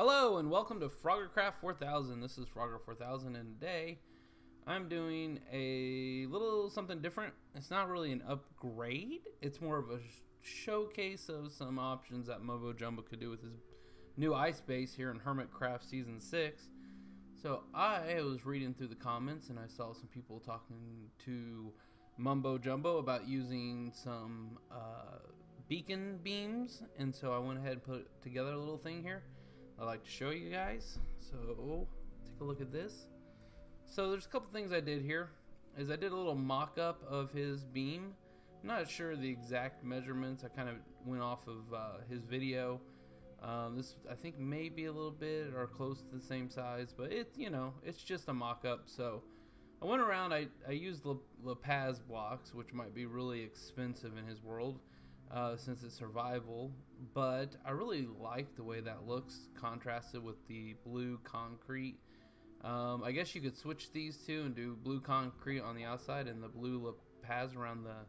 Hello and welcome to Froggercraft 4000. This is Frogger 4000 and today I'm doing a little something different. It's not really an upgrade. It's more of a showcase of some options that Mumbo could do with his new ice base here in Hermitcraft Season 6. So I was reading through the comments and I saw some people talking to Mumbo about using some beacon beams, and so I went ahead and put together a little thing here I'd like to show you guys. So take a look at this. So there's a couple things I did here. I did a little mock-up of his beam. I'm not sure the exact measurements. I kind of went off of his video. This I think may be a little bit or close to the same size, but it's just a mock-up. So I went around. I used La Paz blocks, which might be really expensive in his world. Since it's survival, but I really like the way that looks contrasted with the blue concrete. I guess you could switch these two and do blue concrete on the outside and the blue La Paz around the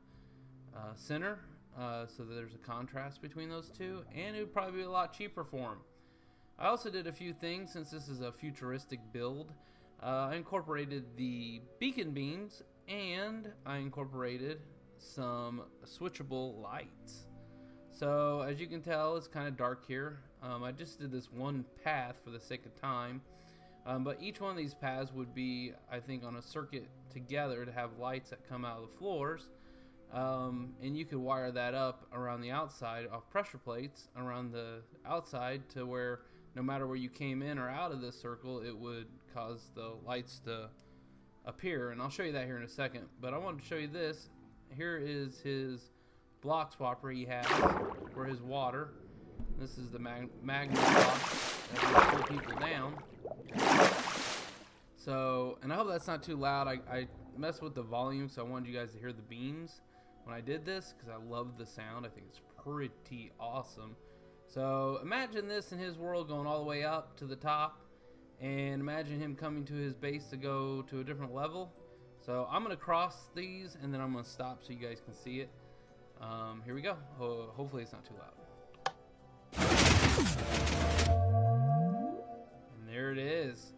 center, so that there's a contrast between those two, and it would probably be a lot cheaper for them. I also did a few things since this is a futuristic build. I incorporated the beacon beams and I incorporated some switchable lights. So as you can tell, it's kind of dark here. I just did this one path for the sake of time, but each one of these paths would be, I think, on a circuit together to have lights that come out of the floors, and you could wire that up around the outside off pressure plates around the outside to where no matter where you came in or out of this circle, it would cause the lights to appear, and I'll show you that here in a second. But I wanted to show you this. Here is his block swapper he has for his water. This is the magnet block that will pull people down. So, and I hope that's not too loud. I messed with the volume, so I wanted you guys to hear the beams when I did this because I love the sound. I think it's pretty awesome. So imagine this in his world going all the way up to the top, and imagine him coming to his base to go to a different level. So I'm going to cross these and then I'm going to stop so you guys can see it. Here we go. Hopefully it's not too loud. And there it is.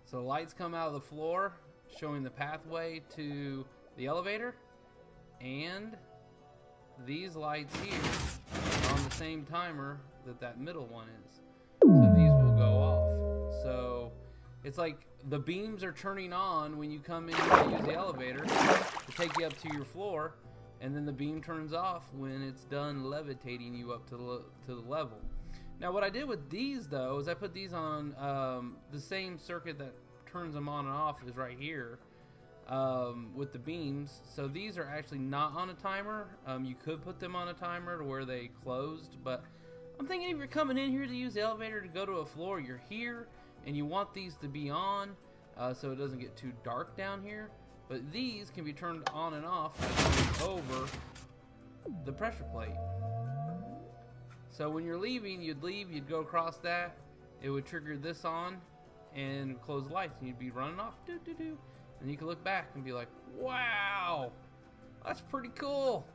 So lights come out of the floor showing the pathway to the elevator. And these lights here are on the same timer that middle one is. So these will go off. So it's like the beams are turning on when you come in to use the elevator to take you up to your floor, and then the beam turns off when it's done levitating you up to the level. Now what I did with these though is I put these on the same circuit that turns them on and off is right here with the beams. So these are actually not on a timer. You could put them on a timer to where they closed, but I'm thinking if you're coming in here to use the elevator to go to a floor, you're here and you want these to be on so it doesn't get too dark down here. But these can be turned on and off over the pressure plate. So when you're leaving, you'd go across that. It would trigger this on and close the lights, and you'd be running off. And you can look back and be like, wow, that's pretty cool.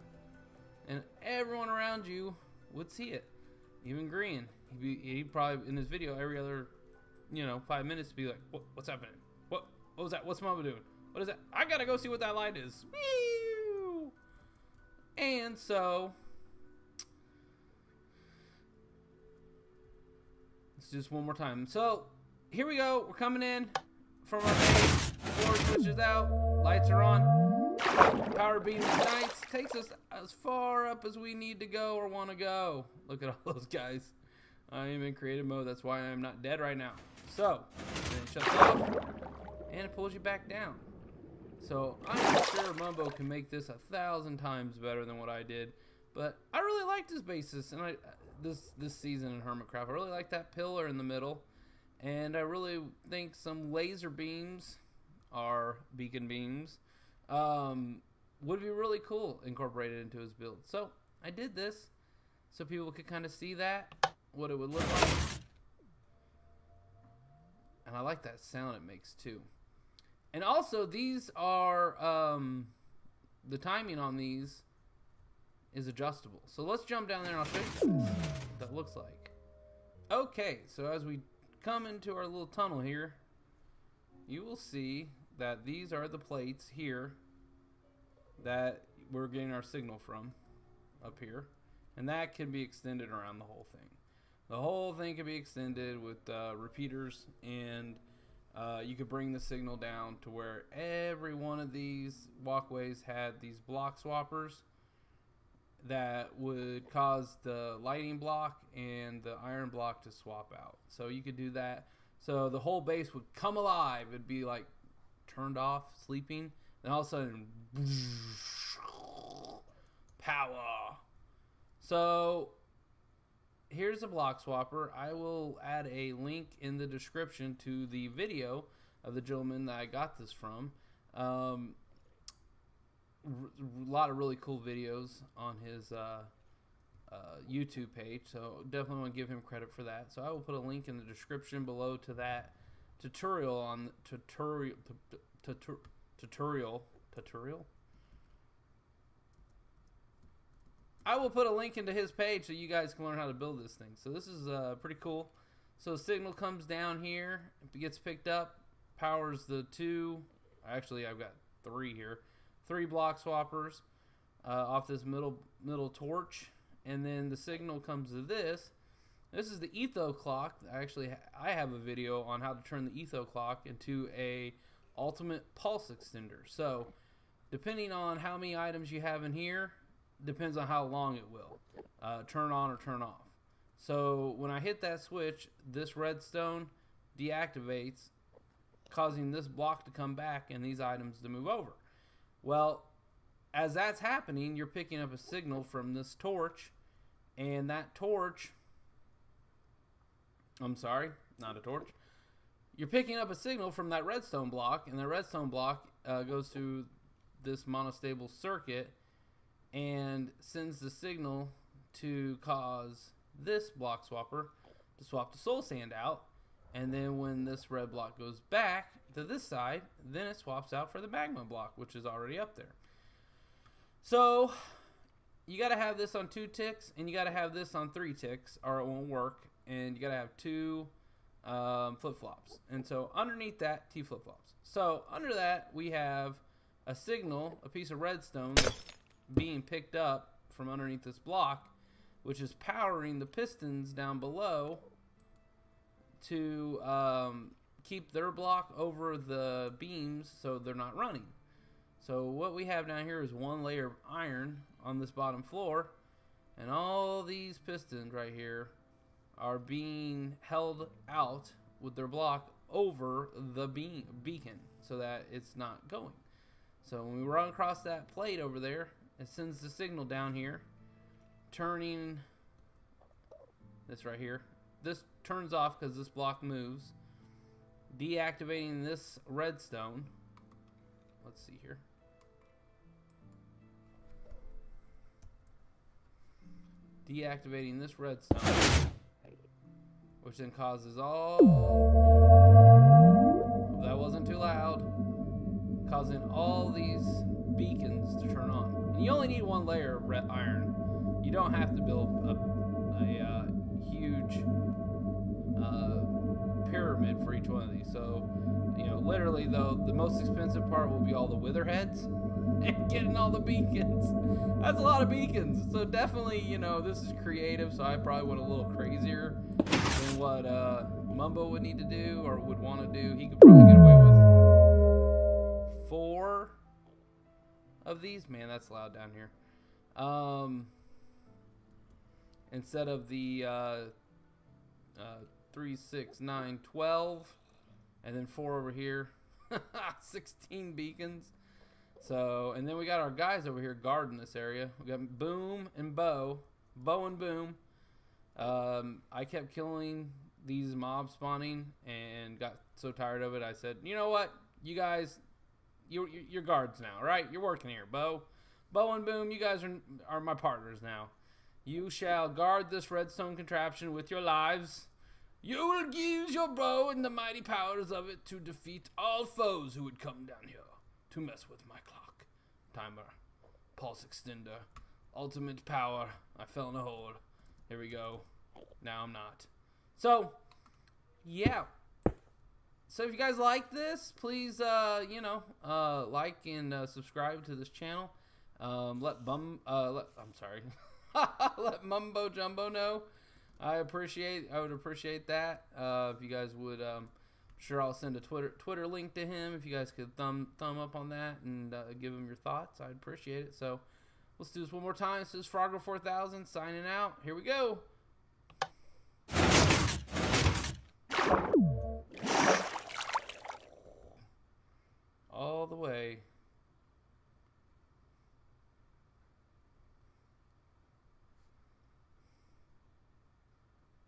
And everyone around you would see it. Even Green. He'd probably, in this video, every other 5 minutes to be like, what's happening? What was that? What's Mama doing? What is that? I gotta go see what that light is. Woo! And so let's do this one more time. So here we go. We're coming in from our base. Floor switches out. Lights are on. Power beam ignites. Takes us as far up as we need to go or want to go. Look at all those guys. I am in creative mode. That's why I'm not dead right now. So then it shuts off and it pulls you back down. So I'm sure Mumbo can make this 1,000 times better than what I did, but I really liked this basis, and this season in Hermitcraft, I really like that pillar in the middle, and I really think some laser beams, or beacon beams, would be really cool incorporated into his build. So I did this so people could kind of see that, what it would look like, and I like that sound it makes too. And also, these are, the timing on these is adjustable. So let's jump down there and I'll show you guys what that looks like. Okay, so as we come into our little tunnel here, you will see that these are the plates here that we're getting our signal from up here. And that can be extended around the whole thing. The whole thing can be extended with repeaters, and you could bring the signal down to where every one of these walkways had these block swappers that would cause the lighting block and the iron block to swap out. So you could do that. So the whole base would come alive. It'd be like turned off, sleeping, and all of a sudden, power. So here's a block swapper. I will add a link in the description to the video of the gentleman that I got this from. A lot of really cool videos on his YouTube page, so definitely want to give him credit for that. So I will put a link in the description below to that tutorial on tutorial. I will put a link into his page so you guys can learn how to build this thing. So this is pretty cool. So signal comes down here, it gets picked up, powers the two. Actually, I've got three here. 3 block swappers off this middle torch, and then the signal comes to this. This is the etho clock. Actually, I have a video on how to turn the etho clock into a ultimate pulse extender. So depending on how many items you have in here, depends on how long it will turn on or turn off. So when I hit that switch, this redstone deactivates, causing this block to come back and these items to move over. Well, as that's happening, you're picking up a signal from this torch, and that torch, I'm sorry, not a torch. You're picking up a signal from that redstone block, and the redstone block goes to this monostable circuit and sends the signal to cause this block swapper to swap the soul sand out. And then when this red block goes back to this side, then it swaps out for the magma block, which is already up there. So you got to have this on 2 ticks, and you got to have this on 3 ticks, or it won't work. And you got to have 2 flip-flops. And so underneath that, T flip-flops. So under that, we have a signal, a piece of redstone being picked up from underneath this block, which is powering the pistons down below to keep their block over the beams so they're not running. So what we have down here is 1 layer of iron on this bottom floor, and all these pistons right here are being held out with their block over the beacon so that it's not going. So when we run across that plate over there, it sends the signal down here, turning this right here. This turns off because this block moves, deactivating this redstone. Let's see here. Deactivating this redstone, which then causes all, that wasn't too loud, causing all these beacons to turn on. And you only need 1 layer of red iron. You don't have to build a huge pyramid for each one of these. So, you know, literally though, the most expensive part will be all the wither heads and getting all the beacons. That's a lot of beacons. So definitely, you know, this is creative, so I probably went a little crazier than what Mumbo would need to do or would want to do. He could probably get away with 4 of these. Man, that's loud down here. Instead of the 3, 6, 9, 12, and then 4 over here. 16 beacons. So, and then we got our guys over here guarding this area. We got Boom and Bo and Boom. I kept killing these mobs spawning and got so tired of it. I said, you know what, you guys, you're guards now, right? You're working here, Bo and Boom. You guys are my partners now. You shall guard this redstone contraption with your lives. You will use your bow and the mighty powers of it to defeat all foes who would come down here to mess with my clock. Timer, pulse extender, ultimate power. I fell in a hole. Here we go. Now I'm not. So, yeah. So if you guys like this, please, like and subscribe to this channel. Let Mumbo Jumbo know. I would appreciate that. If you guys would, sure I'll send a Twitter link to him. If you guys could thumb up on that and give him your thoughts, I'd appreciate it. So let's do this one more time. This is Frogger 4000 signing out. Here we go.